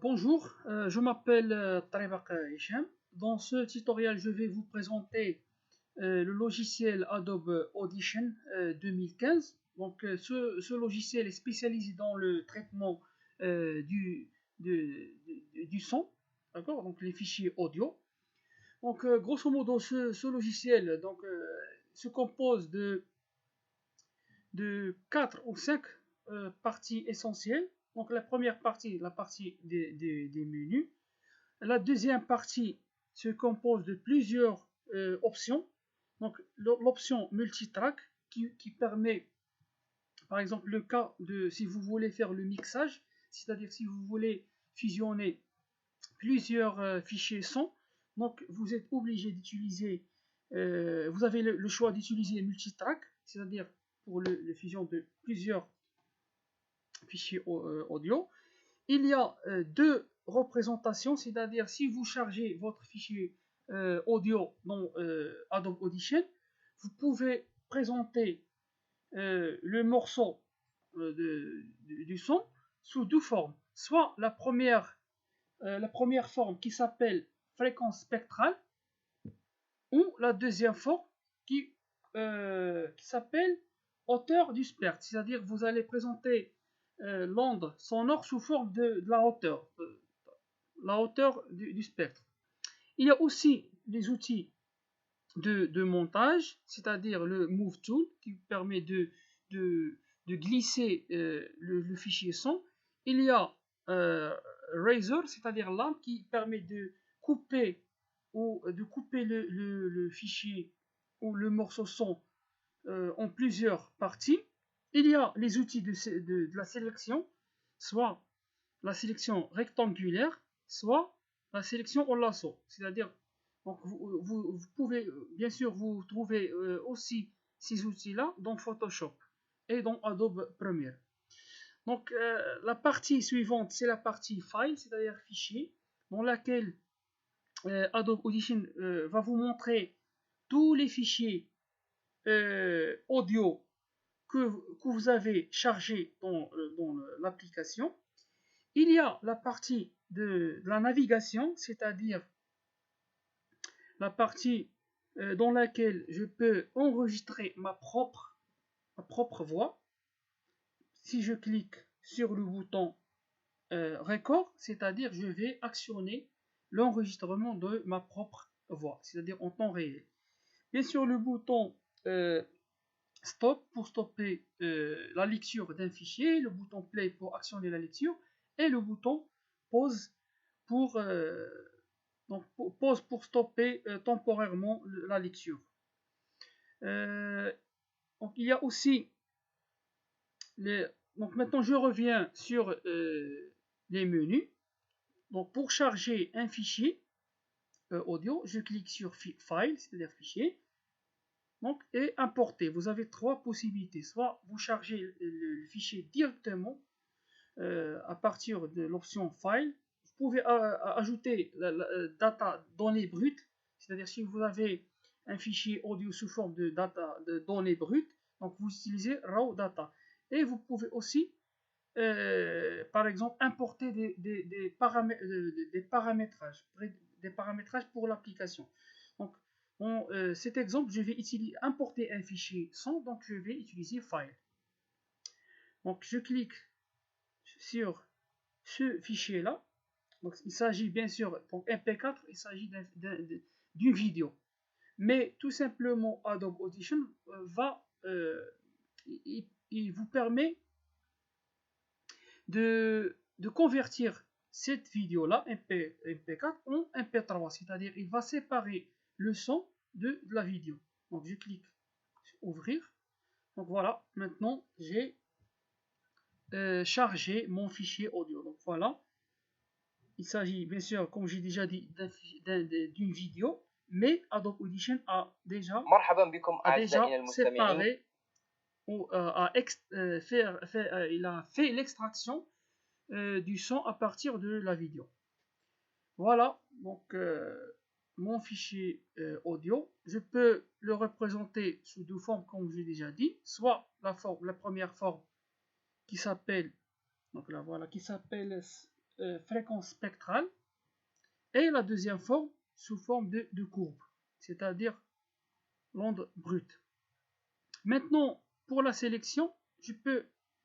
Bonjour, je m'appelle Tarek Hicham. Dans ce tutoriel, je vais vous présenter le logiciel Adobe Audition 2015. Donc, ce logiciel est spécialisé dans le traitement du son, d'accord? Donc, les fichiers audio. Donc, grosso modo, ce logiciel se compose de 4 ou 5 parties essentielles. Donc, la première partie, la partie des menus. La deuxième partie se compose de plusieurs options. Donc, l'option multitrack qui permet, par exemple, le cas de si vous voulez faire le mixage, c'est-à-dire si vous voulez fusionner plusieurs fichiers son, donc vous êtes obligé d'utiliser, vous avez le choix d'utiliser multitrack, c'est-à-dire pour la fusion de plusieurs fichiers audio. Il y a deux représentations, c'est-à-dire si vous chargez votre fichier audio dans Adobe Audition, vous pouvez présenter le morceau du son sous deux formes. Soit la première forme qui s'appelle fréquence spectrale, ou la deuxième forme qui s'appelle hauteur du spectre, c'est-à-dire vous allez présenter l'onde sonore sous forme de la hauteur du spectre. Il y a aussi des outils de montage, c'est-à-dire le Move Tool qui permet de glisser le fichier son. Il y a Razor, c'est-à-dire lame qui permet de couper le fichier ou le morceau son en plusieurs parties. Il y a les outils de la sélection, soit la sélection rectangulaire, soit la sélection au lasso. C'est-à-dire, vous pouvez, bien sûr, vous trouvez aussi ces outils-là dans Photoshop et dans Adobe Premiere. Donc, la partie suivante, c'est la partie file, c'est-à-dire fichier, dans laquelle Adobe Audition va vous montrer tous les fichiers audio que vous avez chargés dans l'application. Il y a la partie de la navigation, c'est-à-dire la partie dans laquelle je peux enregistrer ma propre voix. Si je clique sur le bouton record, c'est-à-dire je vais actionner l'enregistrement de ma propre voix, c'est-à-dire en temps réel. Bien sûr, le bouton stop pour stopper la lecture d'un fichier, le bouton play pour actionner la lecture et le bouton pause pour stopper temporairement la lecture. Donc il y a aussi donc maintenant je reviens sur les menus. Donc pour charger un fichier audio, je clique sur File, c'est-à-dire fichier. Donc, et importer. Vous avez trois possibilités. Soit vous chargez le fichier directement à partir de l'option File. Vous pouvez ajouter la data données brutes. C'est-à-dire si vous avez un fichier audio sous forme de données brutes, donc vous utilisez Raw Data. Et vous pouvez aussi, par exemple, importer des paramétrages pour l'application. Donc, dans cet exemple, je vais importer un fichier son, donc je vais utiliser File. Donc, je clique sur ce fichier-là. Donc, il s'agit bien sûr, donc MP4, il s'agit d'une vidéo. Mais tout simplement, Adobe Audition il vous permet de convertir cette vidéo-là, MP4, en MP3. C'est-à-dire, il va séparer le son de la vidéo. Donc, je clique sur Ouvrir. Donc, voilà, maintenant, j'ai chargé mon fichier audio. Donc, voilà. Il s'agit, bien sûr, comme j'ai déjà dit, d'une vidéo. Mais Adobe Audition a déjà séparé ou il a fait l'extraction du son à partir de la vidéo. Voilà, donc mon fichier audio, je peux le représenter sous deux formes comme j'ai déjà dit, soit la première forme qui s'appelle, donc là voilà, qui s'appelle fréquence spectrale, et la deuxième forme sous forme de courbe, c'est-à-dire l'onde brute. Maintenant, pour la sélection,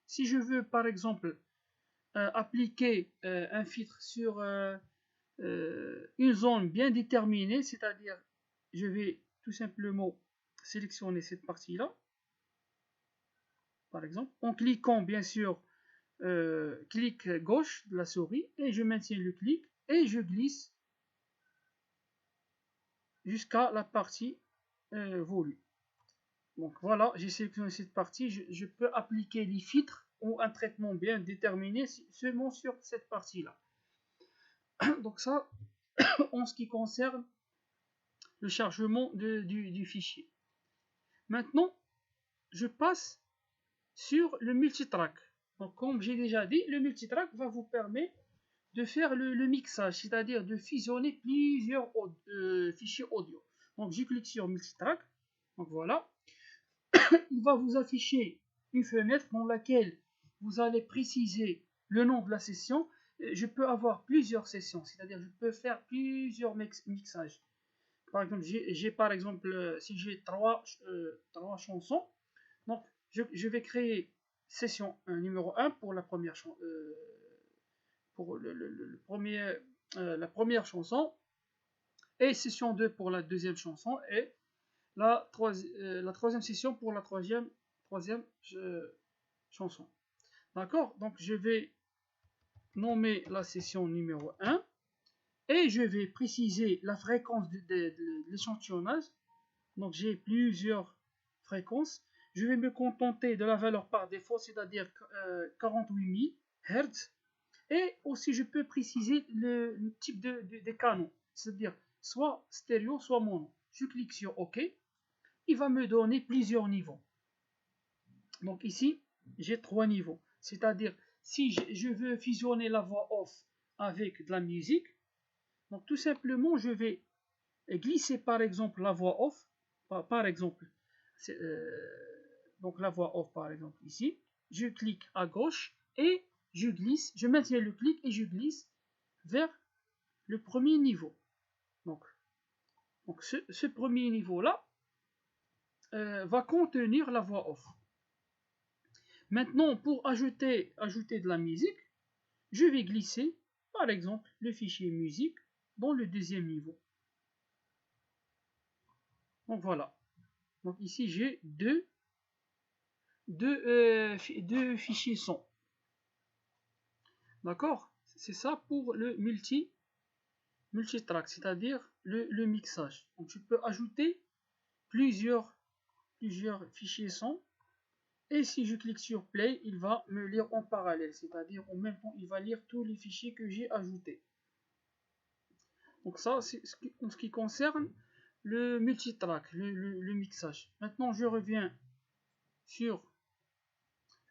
si je veux par exemple appliquer un filtre sur une zone bien déterminée, c'est-à-dire je vais tout simplement sélectionner cette partie-là, par exemple, en cliquant bien sûr clic gauche de la souris, et je maintiens le clic et je glisse jusqu'à la partie voulue. Donc voilà, j'ai sélectionné cette partie, je peux appliquer les filtres ou un traitement bien déterminé seulement sur cette partie-là. Donc ça, en ce qui concerne le chargement du fichier. Maintenant, je passe sur le multitrack. Donc comme j'ai déjà dit, le multitrack va vous permettre de faire le mixage, c'est-à-dire de fusionner plusieurs fichiers audio. Donc je clique sur multitrack, donc voilà. Il va vous afficher une fenêtre dans laquelle vous allez préciser le nom de la session. Je peux avoir plusieurs sessions, c'est-à-dire je peux faire plusieurs mixages. Par exemple, j'ai par exemple, si j'ai trois chansons, donc je vais créer session numéro 1 pour la première la première chanson, et session 2 pour la deuxième chanson, et la troisième session pour la troisième chanson. D'accord? Donc je vais nommer la session numéro 1 et je vais préciser la fréquence de l'échantillonnage. Donc j'ai plusieurs fréquences. Je vais me contenter de la valeur par défaut, c'est-à-dire 48 000 Hz. Et aussi je peux préciser le type de canon, c'est-à-dire soit stéréo, soit mono. Je clique sur OK. Il va me donner plusieurs niveaux. Donc ici, j'ai 3 niveaux. C'est-à-dire, si je veux fusionner la voix off avec de la musique, donc tout simplement, je vais glisser par exemple la voix off, par exemple, donc la voix off par exemple ici, je clique à gauche et je glisse, je maintiens le clic et je glisse vers le premier niveau. Donc ce premier niveau-là va contenir la voix off. Maintenant, pour ajouter de la musique, je vais glisser, par exemple, le fichier musique dans le deuxième niveau. Donc voilà. Donc ici, j'ai deux fichiers son. D'accord? C'est ça pour le multitrack, c'est-à-dire le mixage. Donc je peux ajouter plusieurs fichiers son. Et si je clique sur Play, il va me lire en parallèle, c'est-à-dire en même temps, il va lire tous les fichiers que j'ai ajoutés. Donc ça, c'est en ce qui concerne le multitrack, le mixage. Maintenant, je reviens sur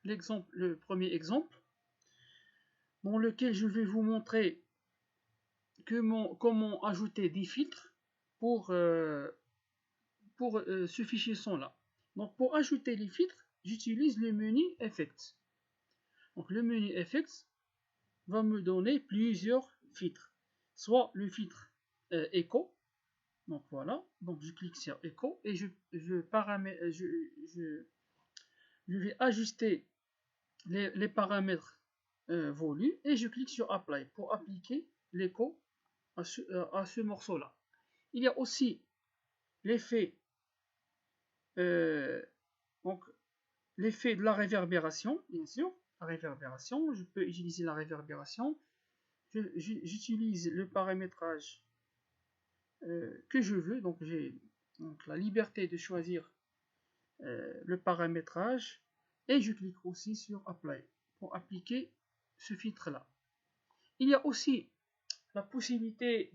le premier exemple, dans lequel je vais vous montrer comment ajouter des filtres pour ce fichier son-là. Donc pour ajouter les filtres, j'utilise le menu Effects. Donc le menu Effects va me donner plusieurs filtres. Soit le filtre Echo, donc voilà, donc je clique sur Echo et je vais ajuster les paramètres volus et je clique sur Apply pour appliquer l'écho à ce morceau-là. Il y a aussi l'effet l'effet de la réverbération, bien sûr. La réverbération, je peux utiliser la réverbération. J'utilise le paramétrage que je veux, donc j'ai la liberté de choisir le paramétrage et je clique aussi sur Apply pour appliquer ce filtre là. Il y a aussi la possibilité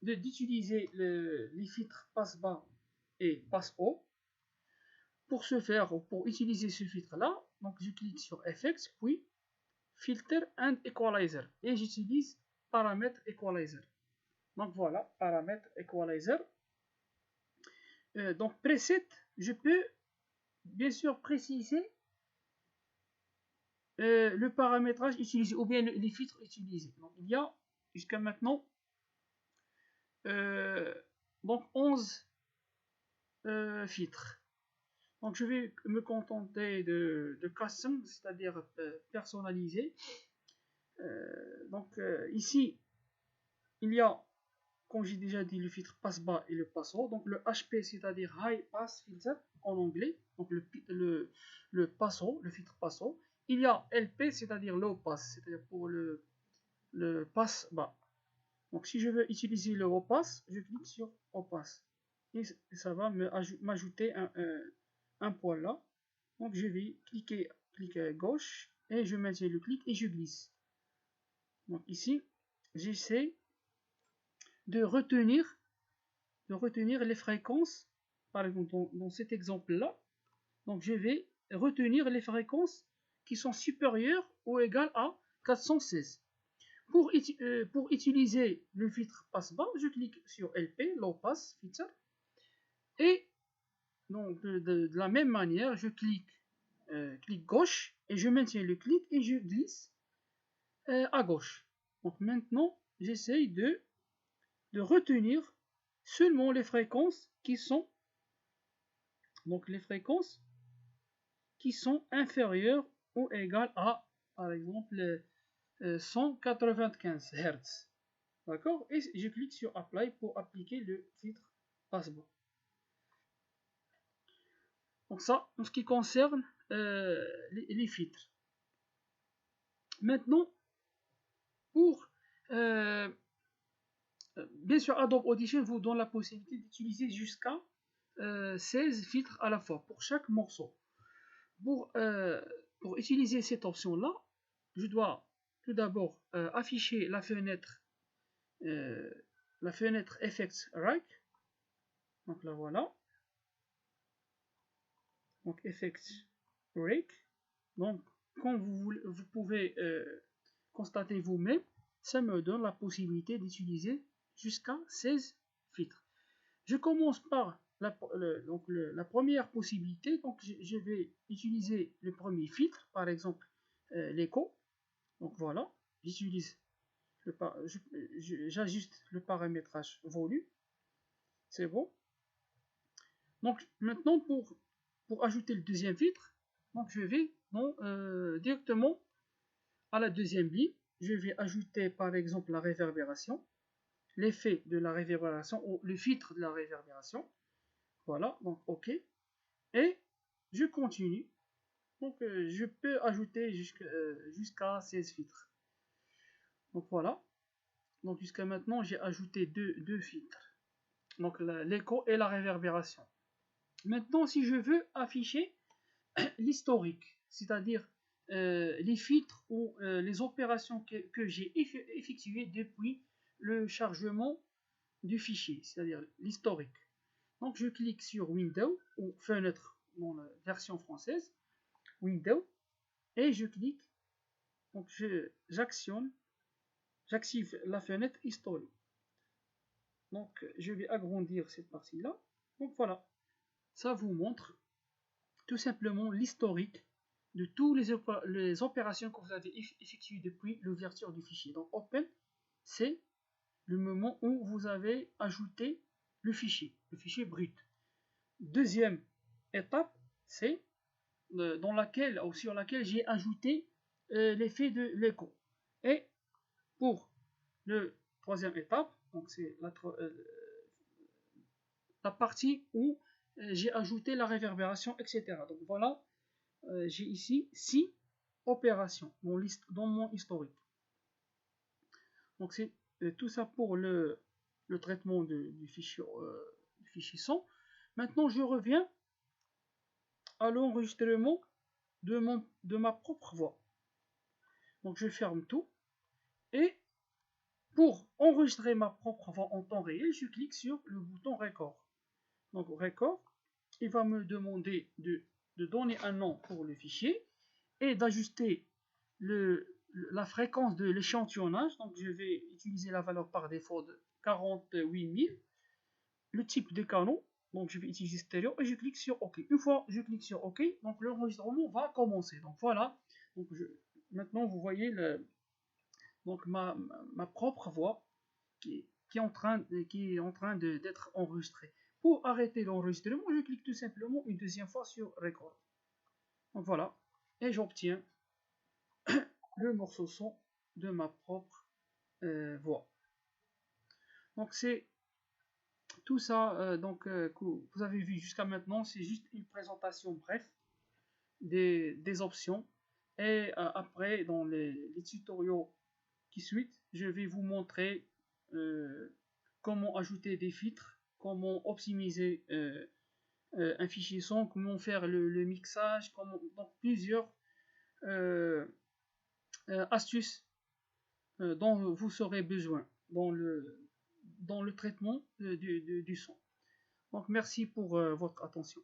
d'utiliser les filtres passe bas et passe haut. Pour ce faire, pour utiliser ce filtre là, donc je clique sur Effects puis Filter and Equalizer et j'utilise paramètre Equalizer. Donc voilà, paramètre Equalizer. Donc preset, je peux bien sûr préciser le paramétrage utilisé ou bien les filtres utilisés. Donc, il y a jusqu'à maintenant donc 11 filtres. Donc je vais me contenter de custom, c'est-à-dire personnaliser. Ici, il y a, comme j'ai déjà dit, le filtre passe bas et le passe haut. Donc le HP, c'est-à-dire High Pass Filter en anglais. Donc le passe haut, le filtre passe haut. Il y a LP, c'est-à-dire Low Pass, c'est-à-dire pour le passe bas. Donc si je veux utiliser le haut pass, je clique sur haut pass. Et ça va m'ajouter un point là. Donc je vais cliquer à gauche et je maintiens le clic et je glisse. Donc ici, j'essaie de retenir les fréquences. Par exemple, dans cet exemple-là, donc je vais retenir les fréquences qui sont supérieures ou égales à 416. Pour utiliser le filtre passe-bas, je clique sur LP, Low Pass Filter, et donc de la même manière, je clique gauche et je maintiens le clic et je glisse à gauche. Donc maintenant, j'essaye de retenir seulement les fréquences qui sont inférieures ou égales à, par exemple, 195 Hz. D'accord? Et je clique sur Apply pour appliquer le filtre passe-bas. Donc ça, en ce qui concerne les filtres. Maintenant, pour bien sûr, Adobe Audition vous donne la possibilité d'utiliser jusqu'à 16 filtres à la fois pour chaque morceau. Pour utiliser cette option-là, je dois tout d'abord afficher la fenêtre Effects Rake. Donc là voilà. Donc Effects Rake. Donc comme vous pouvez constater vous-même, ça me donne la possibilité d'utiliser jusqu'à 16 filtres. Je commence par la première possibilité. Donc je vais utiliser le premier filtre, par exemple l'écho. Donc voilà, j'ajuste le paramétrage volume. C'est bon. Donc maintenant pour ajouter le deuxième filtre, donc je vais directement à la deuxième ligne. Je vais ajouter par exemple la réverbération, l'effet de la réverbération ou le filtre de la réverbération. Voilà, donc OK. Et je continue. Donc je peux ajouter jusqu'à 16 filtres. Donc voilà. Donc jusqu'à maintenant, j'ai ajouté deux filtres. Donc l'écho et la réverbération. Maintenant, si je veux afficher l'historique, c'est-à-dire les filtres ou les opérations que j'ai effectuées depuis le chargement du fichier, c'est-à-dire l'historique. Donc je clique sur Windows ou fenêtre dans la version française, Windows, et je clique, donc j'active la fenêtre historique. Donc je vais agrandir cette partie-là. Donc voilà, ça vous montre tout simplement l'historique de toutes les opérations que vous avez effectuées depuis l'ouverture du fichier. Donc Open, c'est le moment où vous avez ajouté le fichier brut. Deuxième étape, c'est sur laquelle j'ai ajouté l'effet de l'écho. Et pour le troisième étape, donc c'est la partie où j'ai ajouté la réverbération, etc. Donc voilà, j'ai ici 6 opérations dans mon historique. Donc c'est tout ça pour le traitement du fichier son. Maintenant je reviens à l'enregistrement de ma propre voix. Donc je ferme tout et pour enregistrer ma propre voix en temps réel, je clique sur le bouton Record. Donc Record, il va me demander de donner un nom pour le fichier et d'ajuster la fréquence de l'échantillonnage. Donc je vais utiliser la valeur par défaut de 48 000. Le type de canal, donc je vais utiliser stéréo et je clique sur OK. Une fois je clique sur OK, donc l'enregistrement va commencer. Donc voilà, donc maintenant vous voyez donc ma propre voix qui est en train d'être enregistrée. Pour arrêter l'enregistrement, je clique tout simplement une deuxième fois sur Record. Donc voilà, et j'obtiens le morceau son de ma propre voix. Donc c'est tout ça que vous avez vu jusqu'à maintenant, c'est juste une présentation bref des options. Et après, dans les tutoriaux qui suivent, je vais vous montrer comment ajouter des filtres, comment optimiser un fichier son, comment faire le mixage, donc plusieurs astuces dont vous aurez besoin dans le traitement du son. Donc merci pour votre attention.